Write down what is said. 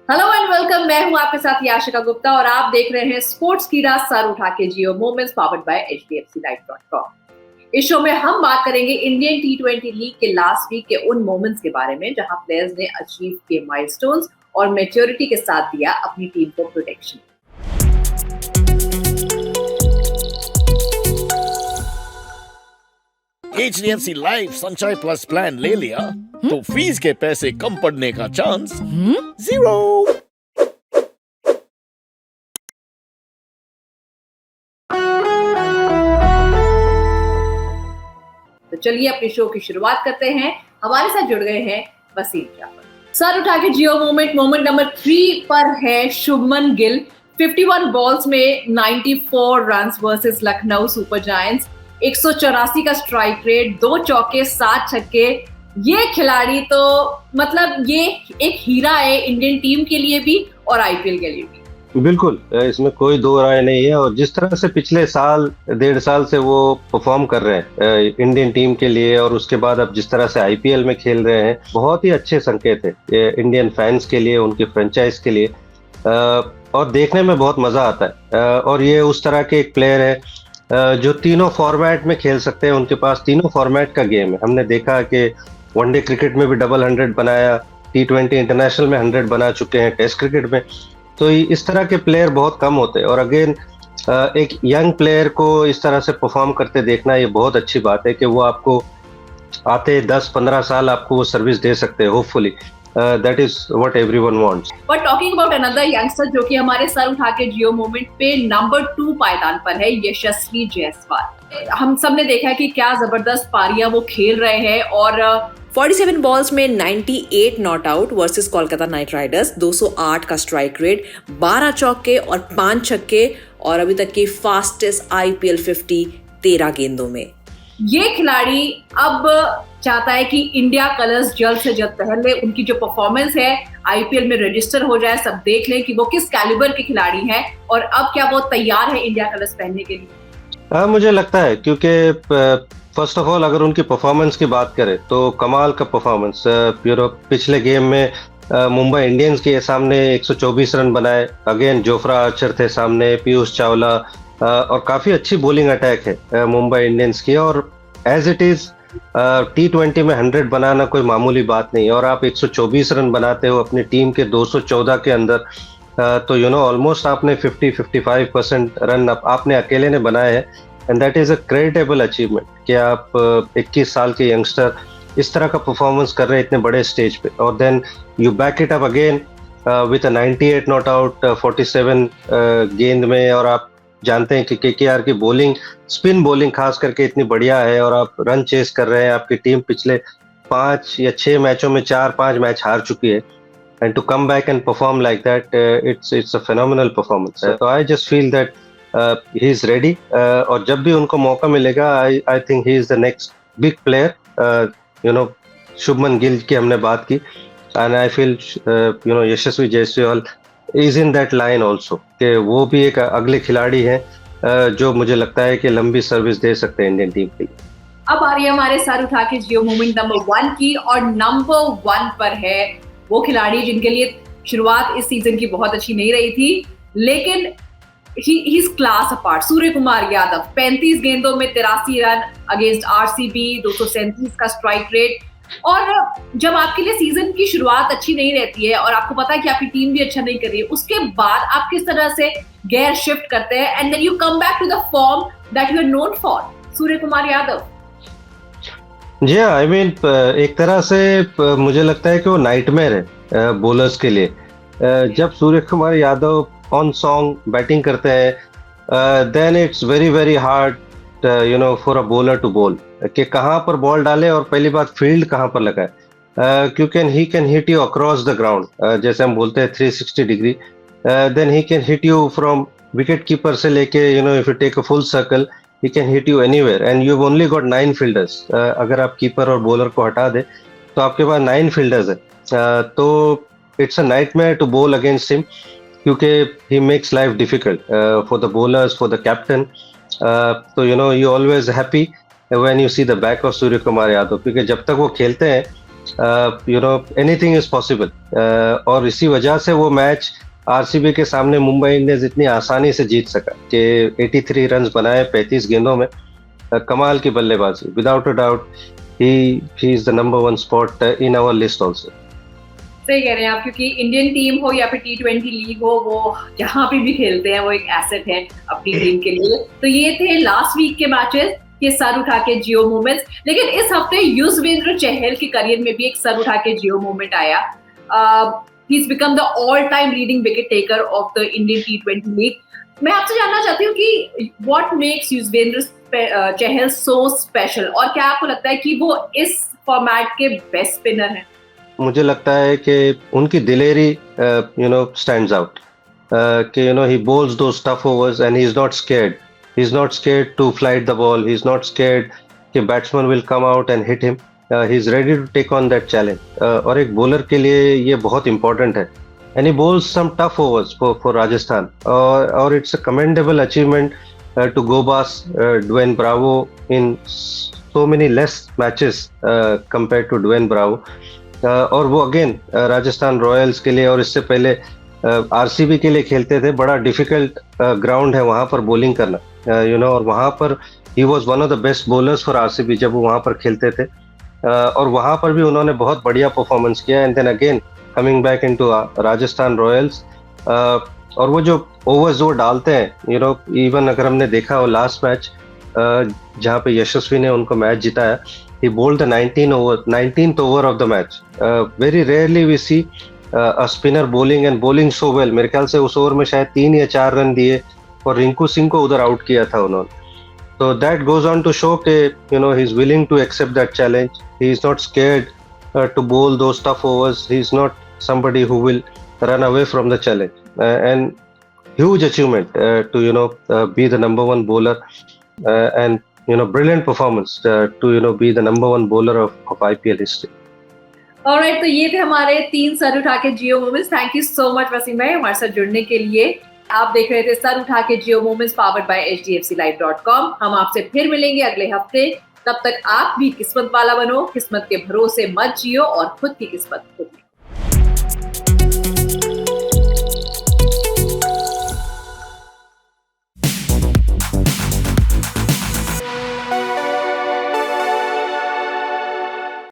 Hello and welcome. मैं हूं आपके साथ याशिका गुप्ता और आप देख रहे हैं स्पोर्ट्स कीड़ा सर उठा के जियो मोमेंट्स पावर्ड बाय HDFCLife.com। इस शो में हम बात करेंगे इंडियन T20 लीग के लास्ट वीक के उन मोमेंट्स के बारे में जहां प्लेयर्स ने अचीव किए माइलस्टोन्स और मैच्योरिटी के साथ दिया अपनी टीम को प्रोटेक्शन। HDFC लाइफ संचय प्लस प्लान ले लिया तो फीस के पैसे कम पड़ने का चांस जीरो। तो चलिए अपने शो की शुरुआत करते हैं। हमारे साथ जुड़ गए हैं वसीम जाफर। सर उठा के जियो मोमेंट नंबर 3 पर है शुभमन गिल। 51 बॉल्स में 94 runs versus Lucknow super giants. 184 का स्ट्राइक रेट, 2 चौके 7 छक्के। ये खिलाड़ी तो मतलब ये एक हीरा है इंडियन टीम के लिए भी और आईपीएल के लिए भी। बिल्कुल, इसमें कोई दो राय नहीं है। और जिस तरह से पिछले साल 1.5 साल से वो परफॉर्म कर रहे हैं इंडियन टीम के लिए, और उसके बाद अब जिस तरह से आईपीएल में खेल रहे हैं, बहुत ही अच्छे संकेत है इंडियन फैंस के लिए, उनकी फ्रेंचाइज के लिए। और देखने में बहुत मजा आता है। और ये उस तरह के एक प्लेयर है जो तीनों फॉर्मेट में खेल सकते हैं। उनके पास तीनों फॉर्मेट का गेम है। हमने देखा कि वनडे क्रिकेट में भी डबल 100 बनाया, T20 इंटरनेशनल में 100 बना चुके हैं, टेस्ट क्रिकेट में। तो इस तरह के प्लेयर बहुत कम होते हैं। और अगेन एक यंग प्लेयर को इस तरह से परफॉर्म करते देखना, ये बहुत अच्छी बात है कि वो आपको आते 10-15 साल आपको वो सर्विस दे सकते हैं। Hopefully that is what everyone wants. But talking about another youngster जो कि हमारे सर उठा के जियो मोमेंट पे नंबर 2 पायदान पर है, यशस्वी जायसवाल। हम सब ने देखा है कि क्या जबरदस्त पारियां वो खेल रहे हैं और 47 बॉल्स में 98 not out versus Kolkata night Riders. 208 का स्ट्राइक रेट, 12 चौके और 5 छक्के और अभी तक की फास्टेस्ट आईपीएल 50 13 गेंदों में। ये खिलाड़ी अब चाहता है कि इंडिया कलर्स जल्द से जल्द पहन ले। उनकी जो परफॉर्मेंस है आईपीएल में रजिस्टर हो जाए, सब देख लें कि वो किस कैलिबर के खिलाड़ी हैं और अब क्या वो तैयार है इंडिया कलर्स पहनने के लिए। हाँ, मुझे लगता है, क्योंकि फर्स्ट ऑफ ऑल अगर उनकी परफॉर्मेंस की बात करें तो कमाल का परफॉर्मेंस। पिछले गेम में मुंबई इंडियंस के सामने 124 रन बनाए। अगेन जोफ्रा आर्चर थे सामने, पीयूष चावला, और काफी अच्छी बॉलिंग अटैक है मुंबई इंडियंस की। और एज इट इज T20 में 100 बनाना कोई मामूली बात नहीं है। और आप 124 रन बनाते हो अपनी टीम के 214 के अंदर, तो ऑलमोस्ट आपने 50-55% रन आपने अकेले ने बनाए हैं। And that is a creditable achievement कि आप 21 साल के यंगस्टर इस तरह का परफॉर्मेंस कर रहे हैं इतने बड़े स्टेज पे। और then you back it up again with 98 not out 47 गेंद में। और आप जानते हैं कि केकेआर की बॉलिंग, स्पिन बॉलिंग खास करके इतनी बढ़िया है, और आप रन चेस कर रहे हैं। आपकी टीम पिछले 5 या 6 मैचों में 4-5 मैच हार चुकी है। And to come back and perform like that, it's a phenomenal performance. तो I just feel that he is ready. और जब भी उनको मौका मिलेगा, I think he is the next big player. Shubman Gill की हमने बात की, and I feel Yashasvi Jaiswal is in that line also, कि वो भी एक अगले खिलाड़ी हैं जो मुझे लगता है कि लंबी सर्विस दे सकते हैं इंडियन टीम के लिए। अब आ रही है हमारे सर उठा के जियो मोमेंट नंबर 1 की, और नंबर 1 पर है वो खिलाड़ी जिनके लिए शुरुआत इस सीजन की बहुत अच्छी नहीं रही थी, लेकिन ही इज क्लास अपार्ट। सूर्य कुमार यादव 35 गेंदों में 83 रन अगेंस्ट आरसीबी, 237 का स्ट्राइक रेट। और जब आपके लिए सीजन की शुरुआत अच्छी नहीं रहती है और आपको पता है कि आपकी टीम भी अच्छा नहीं कर रही है, उसके बाद आप किस तरह से गेयर शिफ्ट करते हैं and then you come back to the form that you are known for. Surya Kumar Yadav जी हाँ, आई मीन एक तरह से मुझे लगता है कि वो नाइटमेयर है बॉलर्स के लिए। जब Surya Kumar Yadav on song batting करते हैं, then it's very very hard for a bowler to bowl, कि कहाँ पर बॉल डाले और पहली बात फील्ड कहाँ पर लगाए, क्योंकि he can hit you across the ground, जैसे हम बोलते हैं 360 degree. Then he can hit you from wicket keeper से लेके, if you take a full circle, he can hit you anywhere, and you've only got 9 fielders. अगर आप keeper और bowler को हटा दे तो आपके पास 9 फील्डर्स है। तो it's a nightmare to ball against him, क्योंकि he makes life difficult for the bowlers, for the captain. तो you always happy when you see the back of सूर्य कुमार यादव, क्योंकि जब तक वो खेलते हैं एनीथिंग इज पॉसिबल। और इसी वजह से वो मैच आरसीबी के सामने मुंबई इंडियंस इतनी आसानी से जीत सका कि 83 रन बनाए 35 गेंदों में। कमाल की बल्लेबाजी, without a doubt he is the number 1 spot in our list also. सही कह रहे हैं आप, क्योंकि इंडियन टीम हो या फिर T20 लीग हो, वो जहां पे भी खेलते हैं वो एक एसेट है अपनी टीम के लिए। तो ये थे लास्ट वीक के मैचेस, ये सर उठा के जियो मोमेंट्स। लेकिन इस हफ्ते युजवेंद्र चहल के करियर में भी एक सर उठा के जियो मोमेंट आया। He is become the all time leading wicket taker of the Indian T20 league. मैं आपसे जानना चाहती हूँ कि what makes Yuzvendra Chahal so special, और क्या आपको लगता है कि वो इस फॉर्मेट के बेस्ट स्पिनर हैं? मुझे लगता है कि उनकी दिलेरी स्टैंड्स आउट, कि ही bowls those tough overs and he's not scared. He's not scared to flight the ball. He's not scared कि batsman will come out and hit him. He's ready to take on that challenge. और एक bowler के लिए ये बहुत important है. And he bowls some tough overs for Rajasthan. और it's a commendable achievement to go past Dwayne Bravo in so many less matches compared to Dwayne Bravo. और वो अगेन राजस्थान रॉयल्स के लिए और इससे पहले आरसीबी के लिए खेलते थे। बड़ा डिफिकल्ट ग्राउंड है वहां पर बॉलिंग करना, और वहां पर he was one of the best bowlers for RCB जब वो वहां पर खेलते थे। और वहां पर भी उन्होंने बहुत बढ़िया परफॉर्मेंस किया। And then again coming back into Rajasthan Royals, और वो जो ओवर्स वो डालते हैं, इवन अगर हमने देखा हो लास्ट मैच जहाँ पे यशस्वी ने उनको मैच जिताया, he bowled the 19th over of the match. Very rarely we see a spinner bowling so well. मेरे ख्याल से उस ओवर में शायद 3 या 4 रन दिए और रिंकू सिंह को उधर आउट किया था उन्होंने। So that goes on to show कि he's willing to accept that challenge. He is not scared to bowl those tough overs. He is not somebody who will run away from the challenge. And huge achievement to be the number 1 bowler and brilliant performance to be the number 1 bowler of IPL history. Alright, तो ये थे हमारे 3 सर उठा के जियो moments. Thank you so much Wasim भाई हमारे साथ जुड़ने के लिए। आप देख रहे थे सर उठा के जियो मोमेंट्स पावर्ड बाय hdfclife.com। हम आपसे फिर मिलेंगे अगले हफ्ते। तब तक आप भी किस्मत वाला बनो, किस्मत के भरोसे मत जियो और खुद की किस्मत खुद